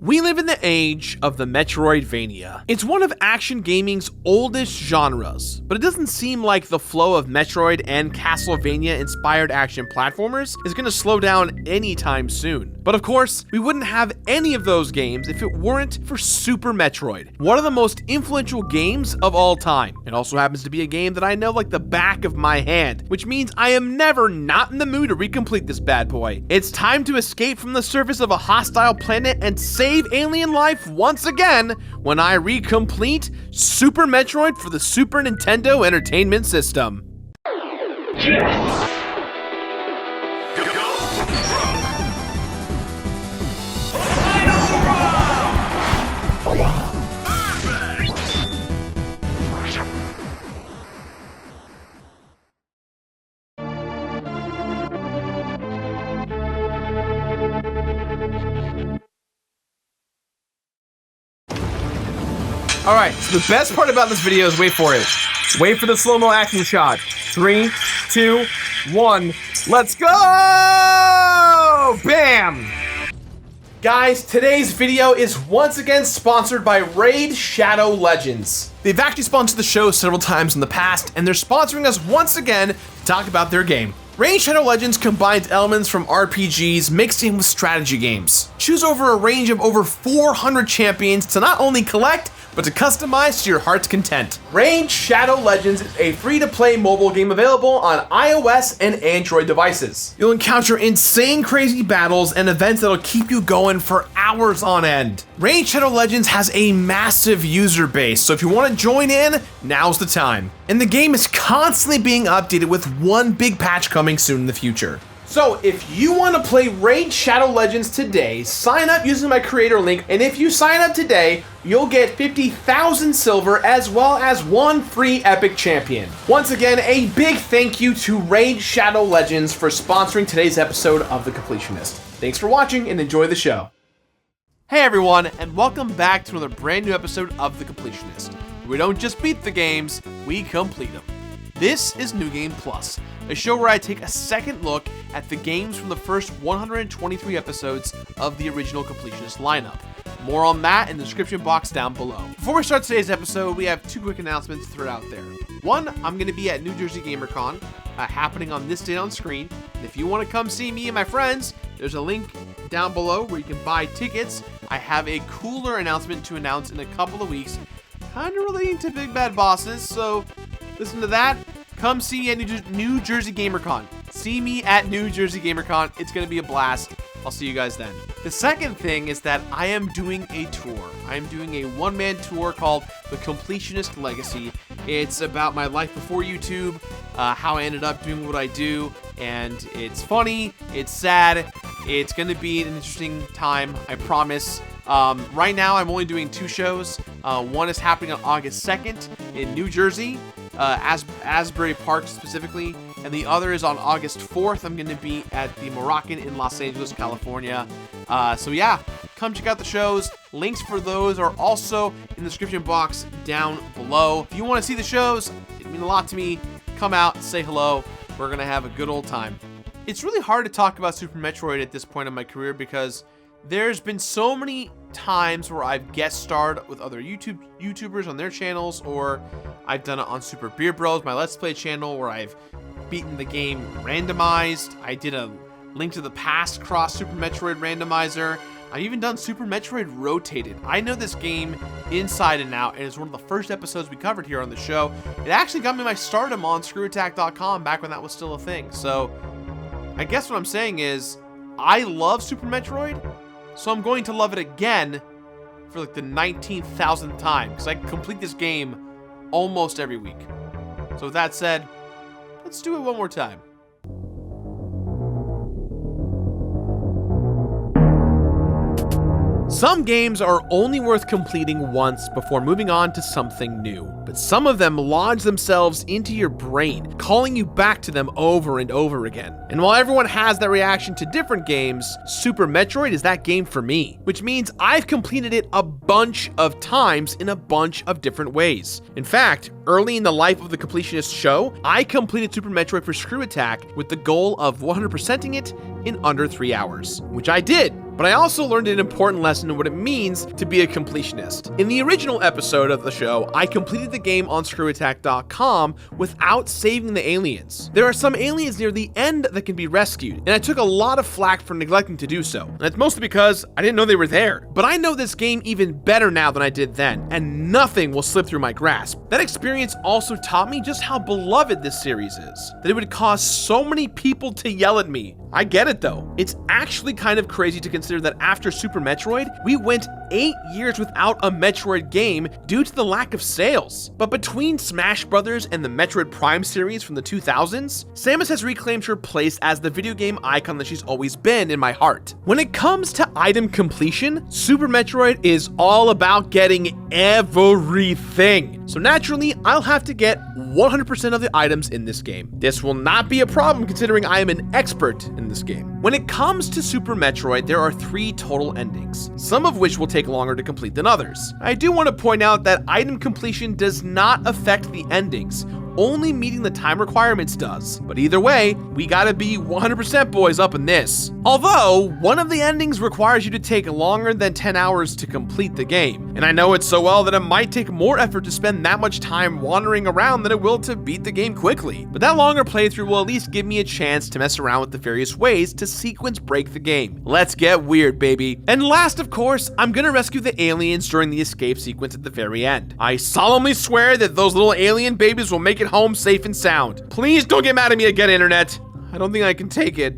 We live in the age of the Metroidvania. It's one of action gaming's oldest genres, but it doesn't seem like the flow of Metroid and Castlevania-inspired action platformers is going to slow down anytime soon. But of course, we wouldn't have any of those games if it weren't for Super Metroid, one of the most influential games of all time. It also happens to be a game that I know like the back of my hand, which means I am never not in the mood to recomplete this bad boy. It's time to escape from the surface of a hostile planet and save alien life once again when I recomplete Super Metroid for the Super Nintendo Entertainment System. Yes! Alright, so the best part about this video is wait for it. Wait for the slow-mo action shot. 3, 2, 1, let's go! Bam! Guys, today's video is once again sponsored by Raid Shadow Legends. They've actually sponsored the show several times in the past, and they're sponsoring us once again to talk about their game. Raid Shadow Legends combines elements from RPGs mixed in with strategy games. Choose over a range of over 400 champions to not only collect, but to customize to your heart's content. Raid Shadow Legends is a free-to-play mobile game available on iOS and Android devices. You'll encounter insane crazy battles and events that'll keep you going for hours on end. Raid Shadow Legends has a massive user base, so if you want to join in, now's the time. And the game is constantly being updated with one big patch coming soon in the future. So if you want to play Raid Shadow Legends today, sign up using my creator link, and if you sign up today, you'll get 50,000 silver as well as one free epic champion. Once again, a big thank you to Raid Shadow Legends for sponsoring today's episode of The Completionist. Thanks for watching and enjoy the show. Hey everyone, and welcome back to another brand new episode of The Completionist. We don't just beat the games, we complete them. This is New Game Plus, a show where I take a second look at the games from the first 123 episodes of the original Completionist lineup. More on that in the description box down below. Before we start today's episode, we have two quick announcements to throw out there. One, I'm going to be at New Jersey GamerCon, happening on this date on screen. And if you want to come see me and my friends, there's a link down below where you can buy tickets. I have a cooler announcement to announce in a couple of weeks, kind of relating to Big Bad Bosses, so listen to that. Come see me at New Jersey GamerCon. See me at New Jersey GamerCon. It's going to be a blast. I'll see you guys then. The second thing is that I am doing a tour. I am doing a one-man tour called The Completionist Legacy. It's about my life before YouTube, how I ended up doing what I do, and it's funny, it's sad, it's going to be an interesting time, I promise. Right now, I'm only doing 2 shows. One is happening on August 2nd in New Jersey, Asbury Park specifically, and the other is on August 4th. I'm going to be at the Moroccan in Los Angeles, California. So yeah, come check out the shows. Links for those are also in the description box down below. If you want to see the shows, it means a lot to me. Come out, say hello. We're going to have a good old time. It's really hard to talk about Super Metroid at this point in my career because there's been so many times where I've guest starred with other YouTubers on their channels, or I've done it on Super Beer Bros, my Let's Play channel, where I've beaten the game randomized. I did a Link to the Past cross Super Metroid randomizer. I've even done Super Metroid Rotated. I know this game inside and out, and it's one of the first episodes we covered here on the show. It actually got me my stardom on screwattack.com back when that was still a thing. So I guess what I'm saying is I love Super Metroid, so I'm going to love it again for like the 19,000th time, because I complete this game almost every week. So with that said, let's do it one more time. Some games are only worth completing once before moving on to something new, but some of them lodge themselves into your brain, calling you back to them over and over again. And while everyone has that reaction to different games, Super Metroid is that game for me, which means I've completed it a bunch of times in a bunch of different ways. In fact, early in the life of the Completionist show, I completed Super Metroid for Screw Attack with the goal of 100%ing it in under 3 hours, which I did. but I also learned an important lesson in what it means to be a completionist. In the original episode of the show, I completed the game on screwattack.com without saving the aliens. There are some aliens near the end that can be rescued, and I took a lot of flack for neglecting to do so. And that's mostly because I didn't know they were there. But I know this game even better now than I did then, and nothing will slip through my grasp. That experience also taught me just how beloved this series is, that it would cause so many people to yell at me. I get it though. It's actually kind of crazy to consider that after Super Metroid, we went 8 years without a Metroid game due to the lack of sales. But between Smash Brothers and the Metroid Prime series from the 2000s, Samus has reclaimed her place as the video game icon that she's always been in my heart. When it comes to item completion, Super Metroid is all about getting everything. So naturally, I'll have to get 100% of the items in this game. This will not be a problem considering I am an expert in this game. When it comes to Super Metroid, there are 3 total endings, some of which will take longer to complete than others. I do want to point out that item completion does not affect the endings. Only meeting the time requirements does. But either way, we gotta be 100% boys up in this. Although, one of the endings requires you to take longer than 10 hours to complete the game. And I know it so well that it might take more effort to spend that much time wandering around than it will to beat the game quickly. But that longer playthrough will at least give me a chance to mess around with the various ways to sequence break the game. Let's get weird, baby. And last, of course, I'm gonna rescue the aliens during the escape sequence at the very end. I solemnly swear that those little alien babies will make it home safe and sound. Please don't get mad at me again, internet. I don't think I can take it.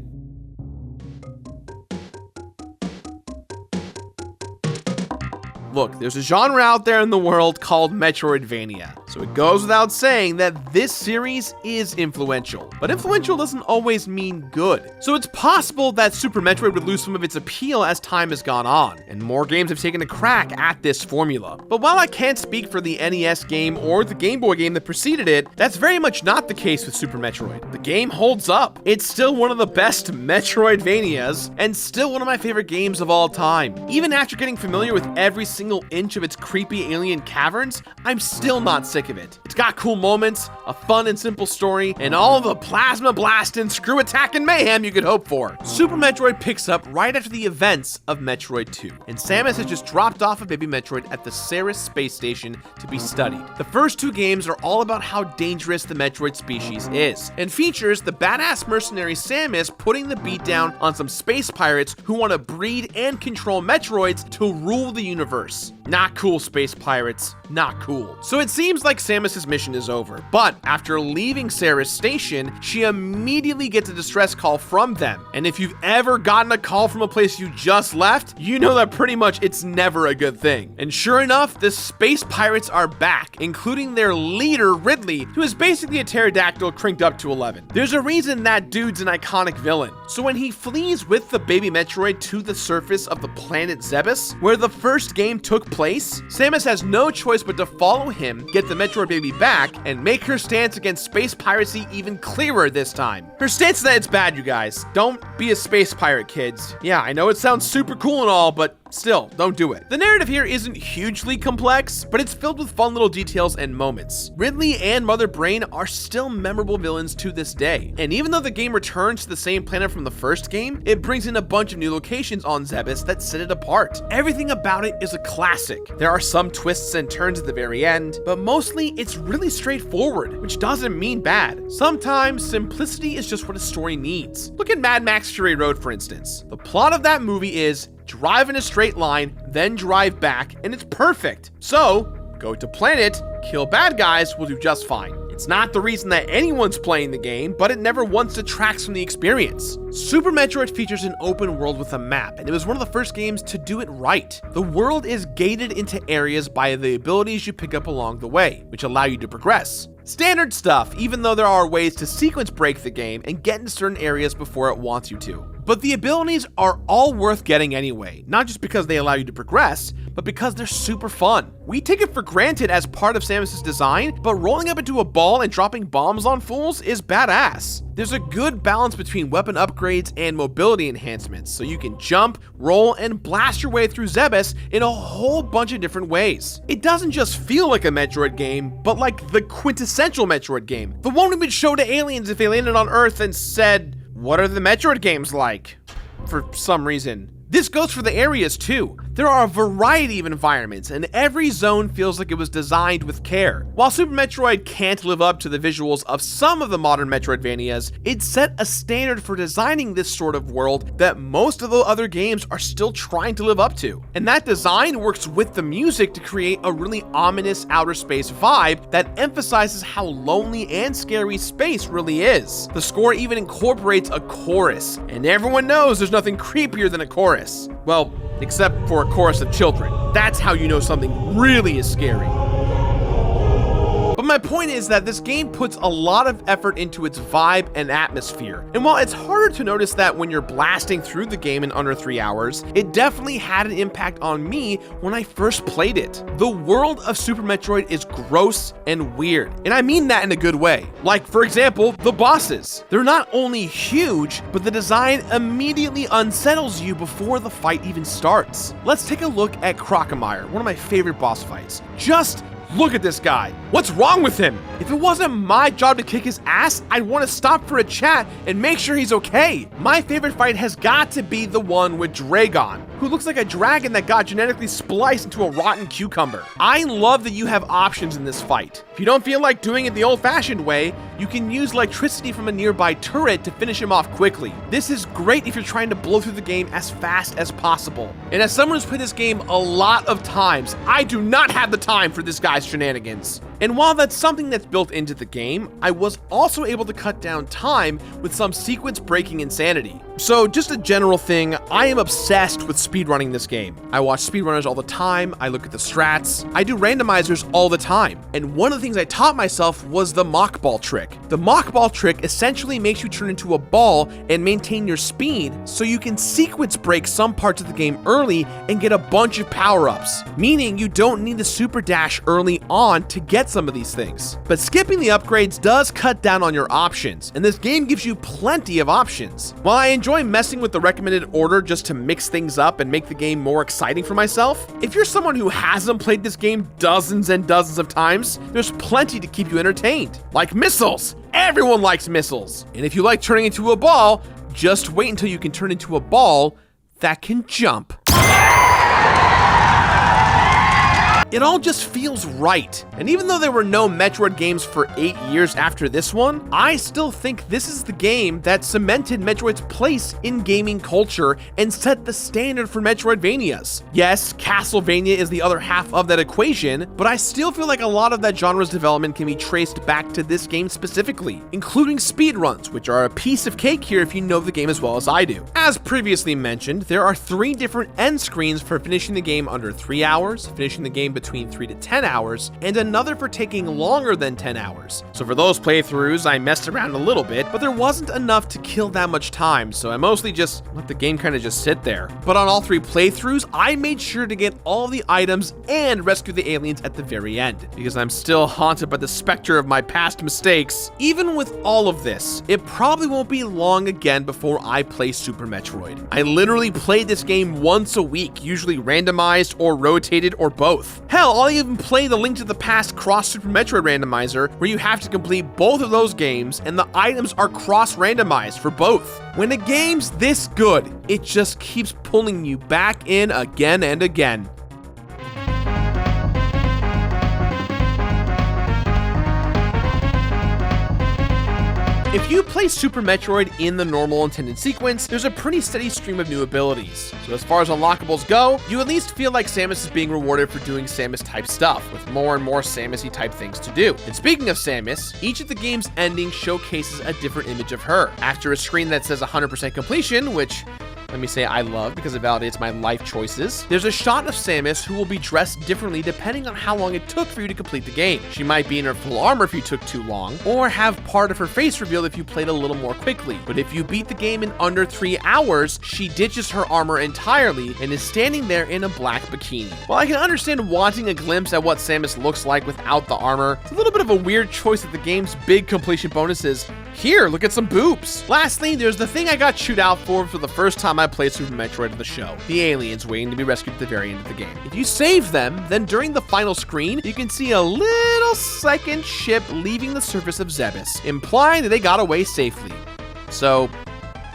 Look, there's a genre out there in the world called Metroidvania, so it goes without saying that this series is influential. But influential doesn't always mean good. So it's possible that Super Metroid would lose some of its appeal as time has gone on, and more games have taken a crack at this formula. But while I can't speak for the NES game or the Game Boy game that preceded it, that's very much not the case with Super Metroid. The game holds up. It's still one of the best Metroidvanias, and still one of my favorite games of all time. Even after getting familiar with every single inch of its creepy alien caverns, I'm still not sick of it. It's got cool moments, a fun and simple story, and all the plasma blasting, screw attack and mayhem you could hope for. Super Metroid picks up right after the events of Metroid 2, and Samus has just dropped off a baby Metroid at the Ceres space station to be studied. The first 2 games are all about how dangerous the Metroid species is, and features the badass mercenary Samus putting the beat down on some space pirates who want to breed and control Metroids to rule the universe. Not cool, space pirates. Not cool. So it seems like Samus's mission is over, but after leaving Ceres station, she immediately gets a distress call from them. And if you've ever gotten a call from a place you just left, you know that pretty much it's never a good thing. And sure enough, the space pirates are back, including their leader, Ridley, who is basically a pterodactyl cranked up to 11. There's a reason that dude's an iconic villain. So when he flees with the baby Metroid to the surface of the planet Zebes, where the first game took place, Samus has no choice but to follow him, get the Metroid baby back, and make her stance against space piracy even clearer this time. Her stance is that it's bad, you guys. Don't be a space pirate, kids. Yeah, I know it sounds super cool and all, but still, don't do it. The narrative here isn't hugely complex, but it's filled with fun little details and moments. Ridley and Mother Brain are still memorable villains to this day, and even though the game returns to the same planet from the first game, it brings in a bunch of new locations on Zebes that set it apart. Everything about it is a classic. There are some twists and turns at the very end, but mostly it's really straightforward, which doesn't mean bad. Sometimes simplicity is just what a story needs. Look at Mad Max Fury Road, for instance. The plot of that movie is drive in a straight line, then drive back, and it's perfect. So, go to planet, kill bad guys, will do just fine. It's not the reason that anyone's playing the game, but it never once detracts from the experience. Super Metroid features an open world with a map, and it was one of the first games to do it right. The world is gated into areas by the abilities you pick up along the way, which allow you to progress. Standard stuff, even though there are ways to sequence break the game and get into certain areas before it wants you to. But the abilities are all worth getting anyway, not just because they allow you to progress, but because they're super fun. We take it for granted as part of Samus's design, but rolling up into a ball and dropping bombs on fools is badass. There's a good balance between weapon upgrades and mobility enhancements, so you can jump, roll, and blast your way through Zebes in a whole bunch of different ways. It doesn't just feel like a Metroid game, but like the quintessential Metroid game. The one we would show to aliens if they landed on Earth and said, "What are the Metroid games like?" For some reason. This goes for the areas too. There are a variety of environments, and every zone feels like it was designed with care. While Super Metroid can't live up to the visuals of some of the modern Metroidvanias, it set a standard for designing this sort of world that most of the other games are still trying to live up to. And that design works with the music to create a really ominous outer space vibe that emphasizes how lonely and scary space really is. The score even incorporates a chorus, and everyone knows there's nothing creepier than a chorus. Well, except for a chorus of children. That's how you know something really is scary. But my point is that this game puts a lot of effort into its vibe and atmosphere. And while it's harder to notice that when you're blasting through the game in under 3 hours, it definitely had an impact on me when I first played it. The world of Super Metroid is gross and weird, and I mean that in a good way. Like, for example, the bosses. They're not only huge, but the design immediately unsettles you before the fight even starts. Let's take a look at Crocomire, one of my favorite boss fights. Just look at this guy. What's wrong with him? If it wasn't my job to kick his ass, I'd want to stop for a chat and make sure he's okay. My favorite fight has got to be the one with Dragon, who looks like a dragon that got genetically spliced into a rotten cucumber. I love that you have options in this fight. If you don't feel like doing it the old-fashioned way, you can use electricity from a nearby turret to finish him off quickly. This is great if you're trying to blow through the game as fast as possible. And as someone who's played this game a lot of times, I do not have the time for this guy's shenanigans. And while that's something that's built into the game, I was also able to cut down time with some sequence breaking insanity. So just a general thing, I am obsessed with speedrunning this game. I watch speedrunners all the time, I look at the strats, I do randomizers all the time. And one of the things I taught myself was the mock ball trick. The mock ball trick essentially makes you turn into a ball and maintain your speed so you can sequence break some parts of the game early and get a bunch of power-ups, meaning you don't need the super dash early on to get some of these things. But skipping the upgrades does cut down on your options, and this game gives you plenty of options. While I enjoy messing with the recommended order just to mix things up and make the game more exciting for myself, if you're someone who hasn't played this game dozens and dozens of times, there's plenty to keep you entertained. Like missiles! Everyone likes missiles! And if you like turning into a ball, just wait until you can turn into a ball that can jump. It all just feels right. And even though there were no Metroid games for 8 years after this one, I still think this is the game that cemented Metroid's place in gaming culture and set the standard for Metroidvanias. Yes, Castlevania is the other half of that equation, but I still feel like a lot of that genre's development can be traced back to this game specifically, including speedruns, which are a piece of cake here if you know the game as well as I do. As previously mentioned, there are 3 different end screens for finishing the game under 3 hours, finishing the game between 3 to 10 hours, and another for taking longer than 10 hours. So for those playthroughs, I messed around a little bit, but there wasn't enough to kill that much time, so I mostly just let the game kind of just sit there. But on all 3 playthroughs, I made sure to get all the items and rescue the aliens at the very end, because I'm still haunted by the specter of my past mistakes. Even with all of this, it probably won't be long again before I play Super Metroid. I literally played this game once a week, usually randomized or rotated or both. Hell, I'll even play the Link to the Past Cross Super Metroid randomizer, where you have to complete both of those games and the items are cross-randomized for both. When a game's this good, it just keeps pulling you back in again and again. If you play Super Metroid in the normal intended sequence, there's a pretty steady stream of new abilities. So as far as unlockables go, you at least feel like Samus is being rewarded for doing Samus-type stuff, with more and more Samus-y type things to do. And speaking of Samus, each of the game's endings showcases a different image of her. After a screen that says 100% completion, which let me say I love because it validates my life choices, there's a shot of Samus who will be dressed differently depending on how long it took for you to complete the game. She might be in her full armor if you took too long, or have part of her face revealed if you played a little more quickly. But if you beat the game in under 3 hours, she ditches her armor entirely and is standing there in a black bikini. While I can understand wanting a glimpse at what Samus looks like without the armor, it's a little bit of a weird choice that the game's big completion bonus is, here, look at some boobs. Lastly, there's the thing I got chewed out for the first time I played Super Metroid of the show, the aliens waiting to be rescued at the very end of the game. If you save them, then during the final screen, you can see a little second ship leaving the surface of Zebes, implying that they got away safely. So,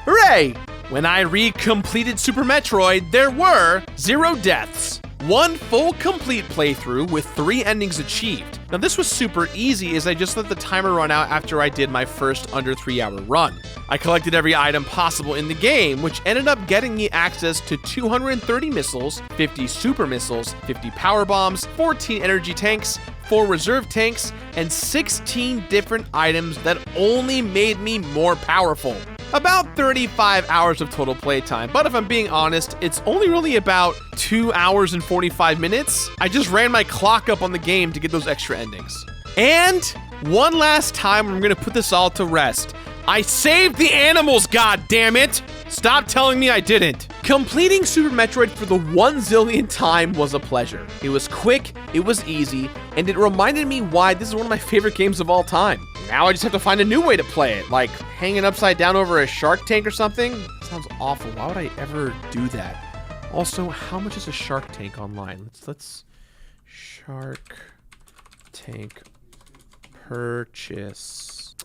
hooray! When I completed Super Metroid, there were 0 deaths, 1 full complete playthrough with 3 endings achieved. Now this was super easy as I just let the timer run out after I did my first under 3-hour run. I collected every item possible in the game, which ended up getting me access to 230 missiles, 50 super missiles, 50 power bombs, 14 energy tanks, 4 reserve tanks, and 16 different items that only made me more powerful. About 35 hours of total playtime, but if I'm being honest, it's only really about 2 hours and 45 minutes. I just ran my clock up on the game to get those extra endings. And one last time, I'm gonna put this all to rest. I saved the animals, god damn it! Stop telling me I didn't. Completing Super Metroid for the 1 zillionth time was a pleasure. It was quick, it was easy, and it reminded me why this is one of my favorite games of all time. Now I just have to find a new way to play it, like hanging upside down over a shark tank or something. Sounds awful. Why would I ever do that? Also, how much is a shark tank online? Let's shark tank purchase.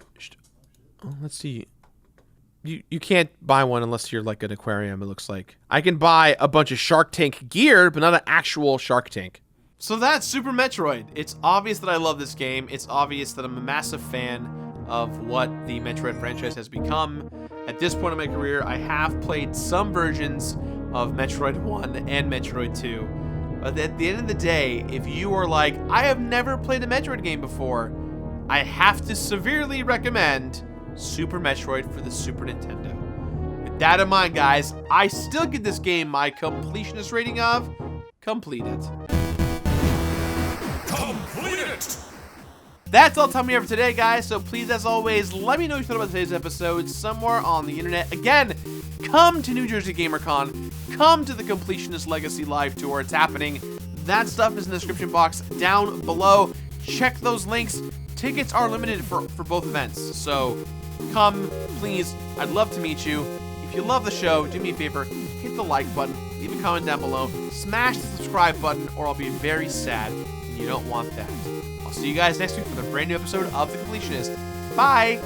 Oh, let's see. You can't buy one unless you're like an aquarium, it looks like. I can buy a bunch of Shark Tank gear, but not an actual Shark Tank. So that's Super Metroid. It's obvious that I love this game. It's obvious that I'm a massive fan of what the Metroid franchise has become. At this point in my career, I have played some versions of Metroid 1 and Metroid 2. But at the end of the day, if you are like, I have never played a Metroid game before, I have to severely recommend Super Metroid for the Super Nintendo. With that in mind, guys, I still give this game my completionist rating of completed. That's all the time we have for today, guys, so please, as always, let me know what you thought about today's episode somewhere on the internet. Again, come to New Jersey GamerCon, come to the Completionist Legacy Live Tour. It's happening. That stuff is in the description box down below. Check those links. Tickets are limited for both events, so come, please. I'd love to meet you. If you love the show, do me a favor, hit the like button, leave a comment down below, smash the subscribe button, or I'll be very sad, and you don't want that. I'll see you guys next week for the brand new episode of The Completionist. Bye!